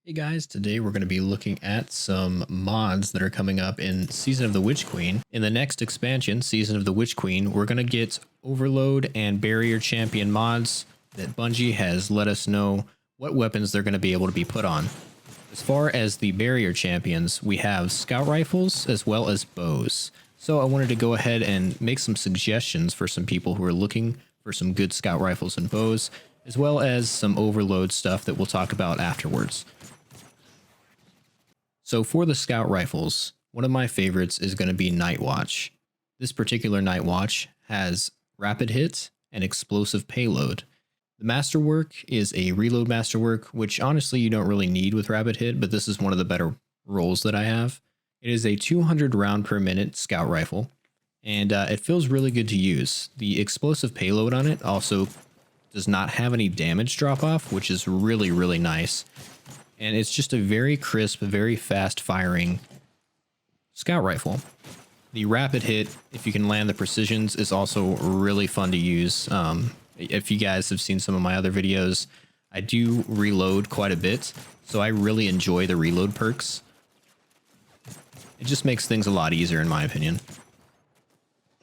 Hey guys, today we're going to be looking at some mods that are coming up in Season of the Witch Queen. In the next expansion, Season of the Witch Queen, we're going to get Overload and Barrier Champion mods that Bungie has let us know what weapons they're going to be able to be put on. As far as the Barrier Champions, we have Scout Rifles as well as bows. So I wanted to go ahead and make some suggestions for some people who are looking for some good Scout Rifles and bows, as well as some Overload stuff that we'll talk about afterwards. So for the Scout Rifles, one of my favorites is going to be Night Watch. This particular Night Watch has rapid hit and explosive payload. The Masterwork is a reload Masterwork, which honestly you don't really need with rapid hit, but this is one of the better rolls that I have. It is a 200 round per minute Scout Rifle, and it feels really good to use. The explosive payload on it also does not have any damage drop off, which is really nice. And it's just a very crisp, very fast firing Scout Rifle. The rapid hit, if you can land the precisions, is also really fun to use. If you guys have seen some of my other videos, I do reload quite a bit, so I really enjoy the reload perks. It just makes things a lot easier in my opinion.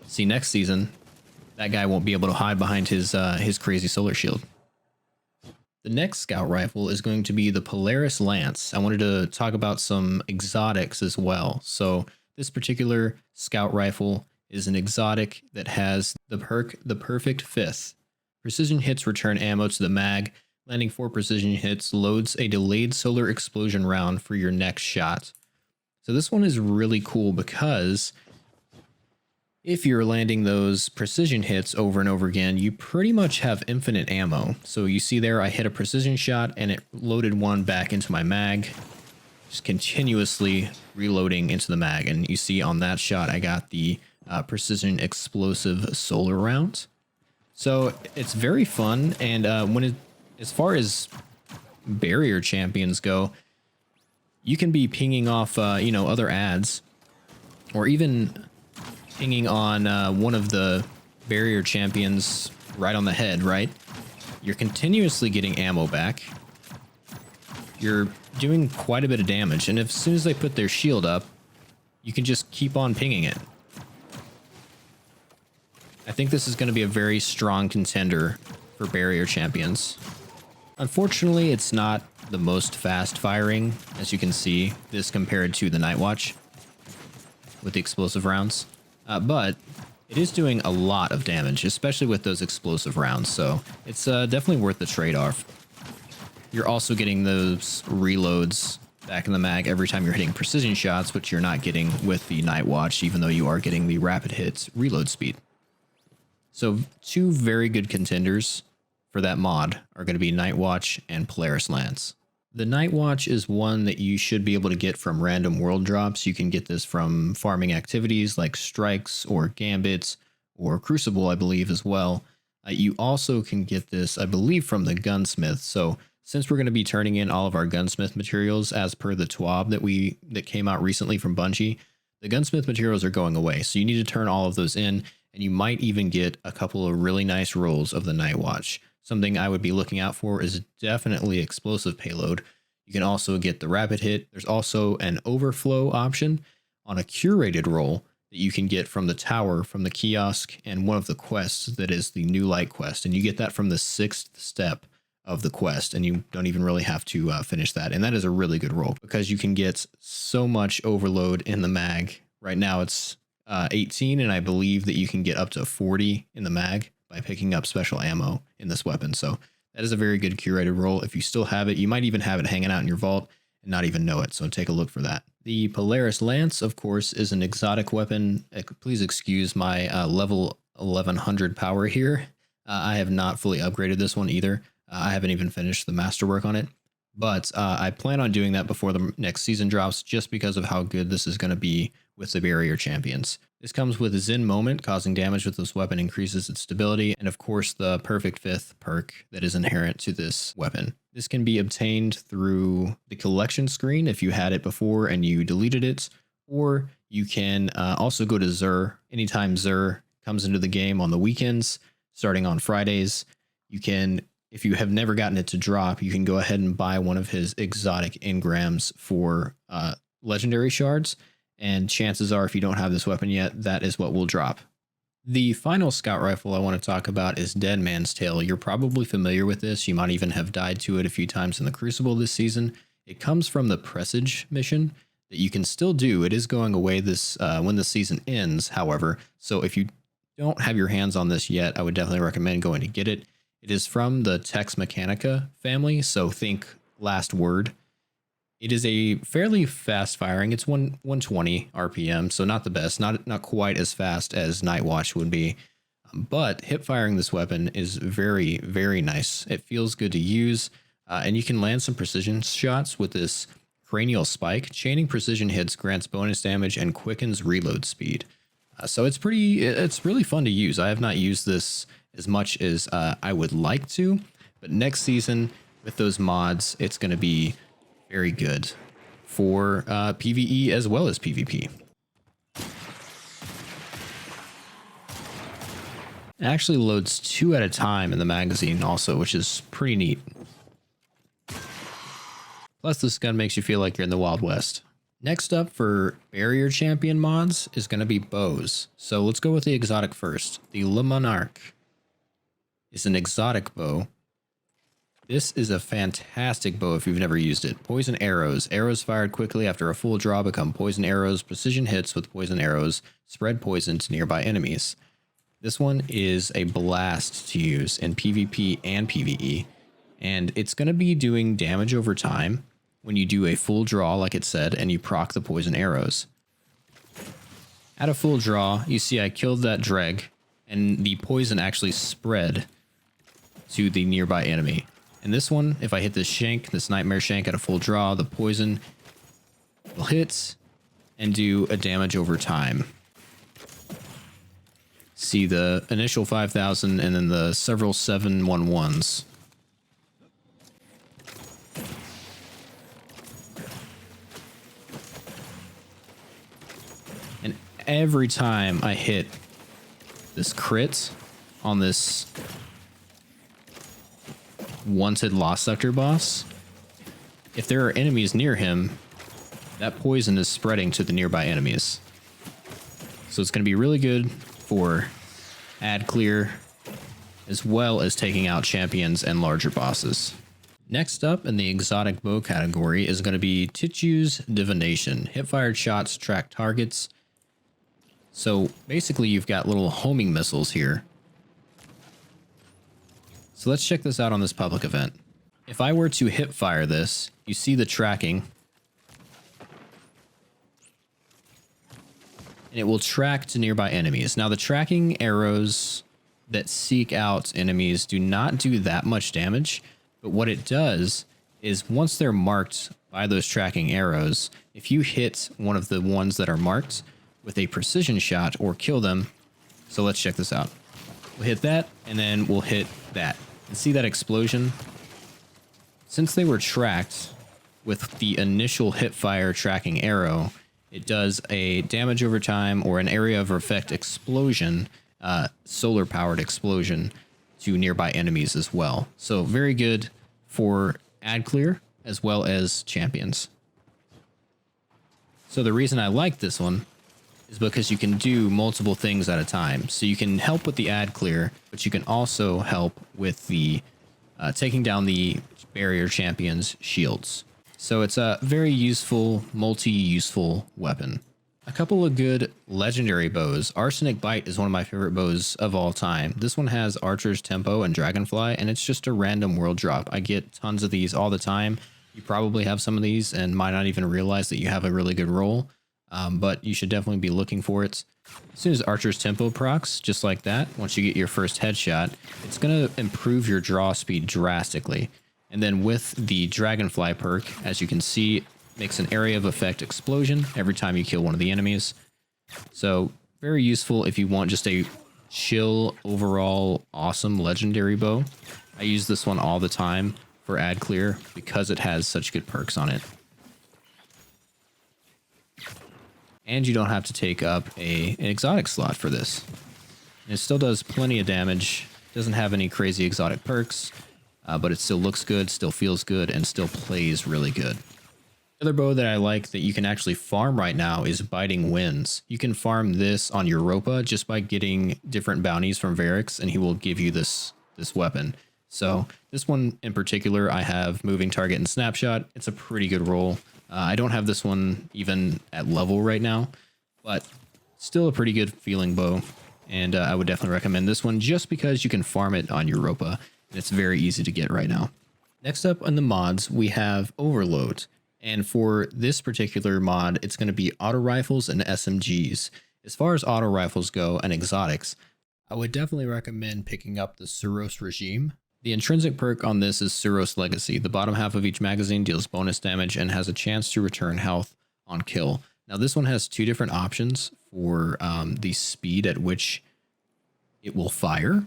See, next season, that guy won't be able to hide behind his crazy solar shield. The next Scout Rifle is going to be the Polaris Lance. I wanted to talk about some exotics as well. So this particular Scout Rifle is an exotic that has the perk, the Perfect Fifth. Precision hits return ammo to the mag. Landing 4 precision hits loads a delayed solar explosion round for your next shot. So this one is really cool because if you're landing those precision hits over and over again, you pretty much have infinite ammo. So you see there, I hit a precision shot and it loaded one back into my mag, just continuously reloading into the mag. And you see on that shot, I got the precision explosive solar round. So it's very fun. And as far as barrier champions go, you can be pinging off, other ads, or even pinging on one of the barrier champions right on the head, right? You're continuously getting ammo back. You're doing quite a bit of damage, and as soon as they put their shield up, you can just keep on pinging it. I think this is going to be a very strong contender for barrier champions. Unfortunately, it's not the most fast firing, as you can see, this compared to the Night Watch with the explosive rounds. But it is doing a lot of damage, especially with those explosive rounds, so it's definitely worth the trade-off. You're also getting those reloads back in the mag every time you're hitting precision shots, which you're not getting with the Night Watch, even though you are getting the rapid hits reload speed. So two very good contenders for that mod are going to be Night Watch and Polaris Lance. The Night Watch is one that you should be able to get from random world drops. You can get this from farming activities like strikes or gambits or crucible, I believe, as well. You also can get this, I believe, from the gunsmith. So since we're going to be turning in all of our gunsmith materials as per the TWAB that came out recently from Bungie, the gunsmith materials are going away. So you need to turn all of those in, and you might even get a couple of really nice rolls of the Night Watch. Something I would be looking out for is definitely explosive payload. You can also get the rapid hit. There's also an overflow option on a curated roll that you can get from the tower, from the kiosk, and one of the quests that is the New Light quest. And you get that from the 6th step of the quest, and you don't even really have to finish that. And that is a really good roll because you can get so much overload in the mag. Right now it's 18, and I believe that you can get up to 40 in the mag by picking up special ammo in this weapon. So that is a very good curated roll. If you still have it, you might even have it hanging out in your vault and not even know it. So take a look for that. The Polaris Lance, of course, is an exotic weapon. Please excuse my level 1100 power here. I have not fully upgraded this one either. I haven't even finished the masterwork on it, but I plan on doing that before the next season drops just because of how good this is going to be with the barrier champions. This comes with a Zen Moment, causing damage with this weapon increases its stability, and of course the Perfect Fifth perk that is inherent to this weapon. This can be obtained through the collection screen if you had it before and you deleted it, or you can also go to Xur. Anytime Xur comes into the game on the weekends, starting on Fridays, you can if you have never gotten it to drop, you can go ahead and buy one of his exotic engrams for legendary shards. And chances are, if you don't have this weapon yet, that is what will drop. The final scout rifle I want to talk about is Dead Man's Tale. You're probably familiar with this. You might even have died to it a few times in the Crucible this season. It comes from the Presage mission that you can still do. It is going away this when the season ends, however. So if you don't have your hands on this yet, I would definitely recommend going to get it. It is from the Tex Mechanica family, so think Last Word. It is a fairly fast firing. It's 120 RPM, so not the best, not quite as fast as Night Watch would be. But hip firing this weapon is very, very nice. It feels good to use, and you can land some precision shots with this cranial spike. Chaining precision hits grants bonus damage and quickens reload speed. So it's really fun to use. I have not used this as much as I would like to, but next season with those mods, it's going to be very good for PvE as well as PvP. It actually loads 2 at a time in the magazine also, which is pretty neat. Plus, this gun makes you feel like you're in the Wild West. Next up for barrier champion mods is going to be bows. So let's go with the exotic first. The Monarch is an exotic bow. This is a fantastic bow if you've never used it. Poison arrows. Arrows fired quickly after a full draw become poison arrows. Precision hits with poison arrows spread poison to nearby enemies. This one is a blast to use in PvP and PvE. And it's going to be doing damage over time when you do a full draw, like it said, and you proc the poison arrows. At a full draw, you see I killed that dreg, and the poison actually spread to the nearby enemy. And this one, if I hit this shank, this nightmare shank at a full draw, the poison will hit and do a damage over time. See the initial 5,000 and then the several 711s. And every time I hit this crit on this wanted Lost Sector boss, if there are enemies near him, that poison is spreading to the nearby enemies. So it's going to be really good for ad clear as well as taking out champions and larger bosses. Next up in the exotic bow category is going to be Tichu's Divination. Hip-fired shots track targets. So basically you've got little homing missiles here. So let's check this out on this public event. If I were to hip fire this, you see the tracking. And it will track to nearby enemies. Now the tracking arrows that seek out enemies do not do that much damage. But what it does is once they're marked by those tracking arrows, if you hit one of the ones that are marked with a precision shot or kill them. So let's check this out. We'll hit that and then we'll hit that. And see that explosion? Since they were tracked with the initial hip fire tracking arrow, it does a damage over time or an area of effect explosion, solar powered explosion to nearby enemies as well. So very good for ad clear as well as champions. So the reason I like this one is because you can do multiple things at a time. So you can help with the ad clear, but you can also help with the taking down the barrier champions' shields. So it's a very useful, multi-useful weapon. A couple of good legendary bows. Arsenic Bite is one of my favorite bows of all time. This one has Archer's Tempo and Dragonfly, and it's just a random world drop. I get tons of these all the time. You probably have some of these and might not even realize that you have a really good roll. But you should definitely be looking for it. As soon as Archer's Tempo procs, just like that, once you get your first headshot, it's going to improve your draw speed drastically. And then with the Dragonfly perk, as you can see, it makes an area of effect explosion every time you kill one of the enemies. So very useful if you want just a chill, overall, awesome legendary bow. I use this one all the time for ad clear because it has such good perks on it. And you don't have to take up an exotic slot for this. And it still does plenty of damage. Doesn't have any crazy exotic perks. but it still looks good, still feels good, and still plays really good. The other bow that I like that you can actually farm right now is Biting Winds. You can farm this on Europa just by getting different bounties from Varix, and he will give you this weapon. So this one in particular, I have Moving Target and Snapshot. It's a pretty good roll. I don't have this one even at level right now, but still a pretty good feeling bow. And I would definitely recommend this one just because you can farm it on Europa, and it's very easy to get right now. Next up on the mods, we have Overload. And for this particular mod, it's going to be auto rifles and SMGs. As far as auto rifles go and exotics, I would definitely recommend picking up the Suros Regime. The intrinsic perk on this is Suros Legacy. The bottom half of each magazine deals bonus damage and has a chance to return health on kill. Now this one has two different options for the speed at which it will fire.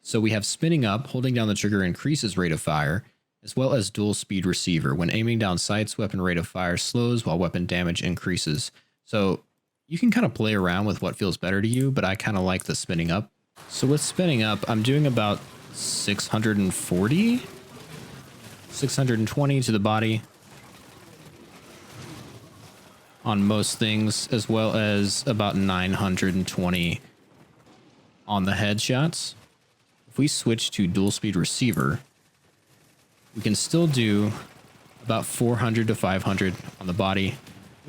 So we have spinning up, holding down the trigger increases rate of fire, as well as dual speed receiver. When aiming down sights, weapon rate of fire slows while weapon damage increases. So you can kind of play around with what feels better to you, but I kind of like the spinning up. So with spinning up, I'm doing about 640, 620 to the body on most things, as well as about 920 on the headshots. If we switch to dual speed receiver, we can still do about 400 to 500 on the body.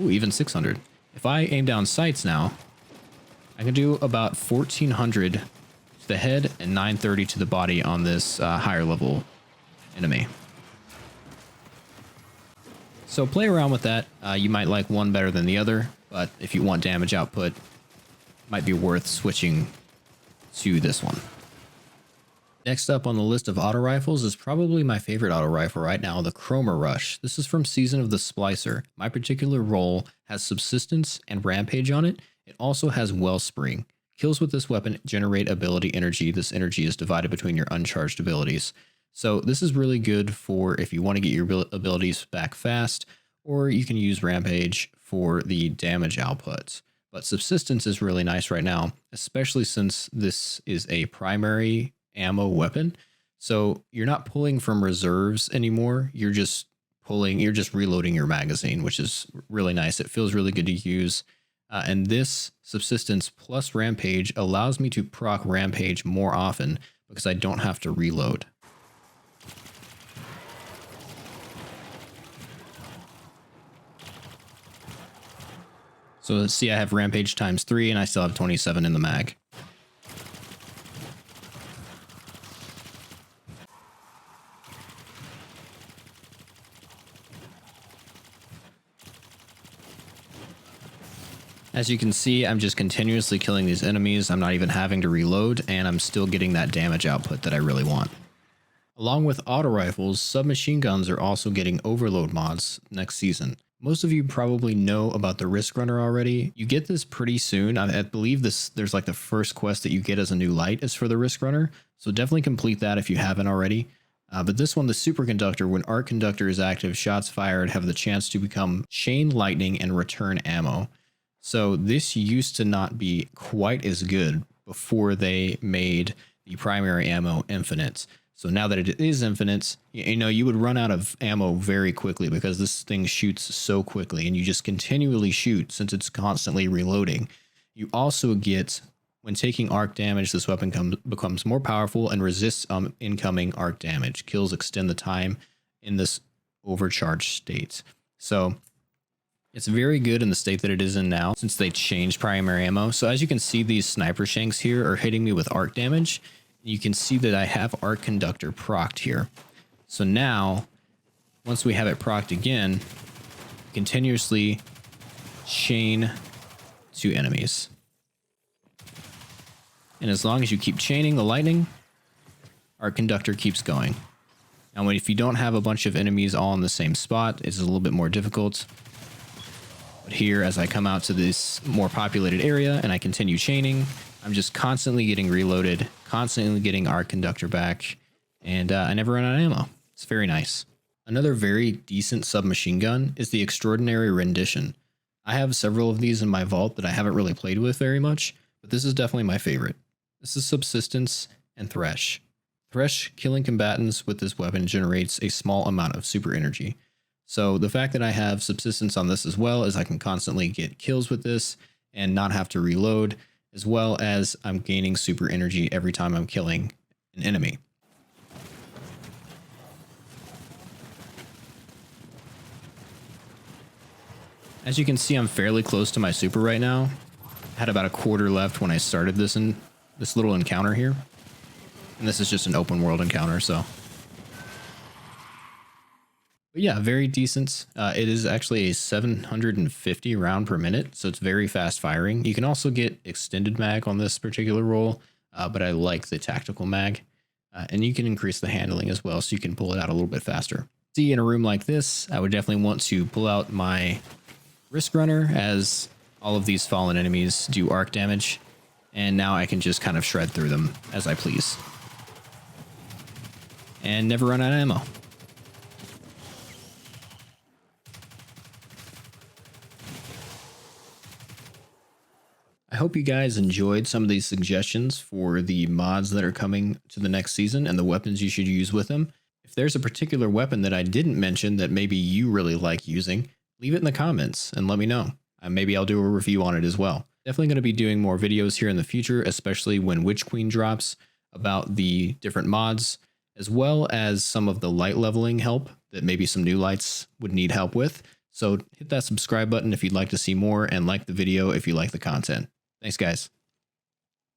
Ooh, even 600. If I aim down sights now, I can do about 1400 to the head and 930 to the body on this higher level enemy. So play around with that. You might like one better than the other, but if you want damage output, it might be worth switching to this one. Next up on the list of auto rifles is probably my favorite auto rifle right now, the Chroma Rush. This is from Season of the Splicer. My particular role has Subsistence and Rampage on it. It also has Wellspring. Kills with this weapon generate ability energy. This energy is divided between your uncharged abilities. So this is really good for if you want to get your abilities back fast, or you can use Rampage for the damage output. But Subsistence is really nice right now, especially since this is a primary ammo weapon. So you're not pulling from reserves anymore. You're just reloading your magazine, which is really nice. It feels really good to use. And this Subsistence plus Rampage allows me to proc Rampage more often because I don't have to reload. So let's see, I have Rampage times 3 and I still have 27 in the mag. As you can see, I'm just continuously killing these enemies. I'm not even having to reload, and I'm still getting that damage output that I really want. Along with auto rifles, submachine guns are also getting overload mods next season. Most of you probably know about the Risk Runner already. You get this pretty soon. I believe there's like the first quest that you get as a new light is for the Risk Runner. So definitely complete that if you haven't already. But this one, the Superconductor, when Arc Conductor is active, shots fired have the chance to become Chain Lightning and return ammo. So this used to not be quite as good before they made the primary ammo infinite. So now that it is infinite, you would run out of ammo very quickly because this thing shoots so quickly and you just continually shoot since it's constantly reloading. You also get, when taking arc damage, this weapon becomes more powerful and resists incoming arc damage. Kills extend the time in this overcharged state. So it's very good in the state that it is in now since they changed primary ammo. So as you can see, these sniper shanks here are hitting me with arc damage. You can see that I have Arc Conductor procced here. So now, once we have it procced again, continuously chain to enemies. And as long as you keep chaining the lightning, Arc Conductor keeps going. Now, if you don't have a bunch of enemies all in the same spot, it's a little bit more difficult. But here, as I come out to this more populated area and I continue chaining, I'm just constantly getting reloaded, constantly getting Arc Conductor back, and I never run out of ammo. It's very nice. Another very decent submachine gun is the Extraordinary Rendition. I have several of these in my vault that I haven't really played with very much, but this is definitely my favorite. This is Subsistence and Thresh. Thresh killing combatants with this weapon generates a small amount of super energy. So the fact that I have subsistence on this as well is I can constantly get kills with this and not have to reload, as well as I'm gaining super energy every time I'm killing an enemy. As you can see, I'm fairly close to my super right now. I had about a quarter left when I started this little encounter here. And this is just an open world encounter, so. But yeah, very decent. It is actually a 750 round per minute, so it's very fast firing. You can also get extended mag on this particular roll, but I like the tactical mag. And you can increase the handling as well, so you can pull it out a little bit faster. See, in a room like this, I would definitely want to pull out my Risk Runner, as all of these fallen enemies do arc damage, and now I can just kind of shred through them as I please. And never run out of ammo. I hope you guys enjoyed some of these suggestions for the mods that are coming to the next season and the weapons you should use with them. If there's a particular weapon that I didn't mention that maybe you really like using, leave it in the comments and let me know. Maybe I'll do a review on it as well. Definitely going to be doing more videos here in the future, especially when Witch Queen drops, about the different mods, as well as some of the light leveling help that maybe some new lights would need help with. So hit that subscribe button if you'd like to see more, and like the video if you like the content. Thanks, guys.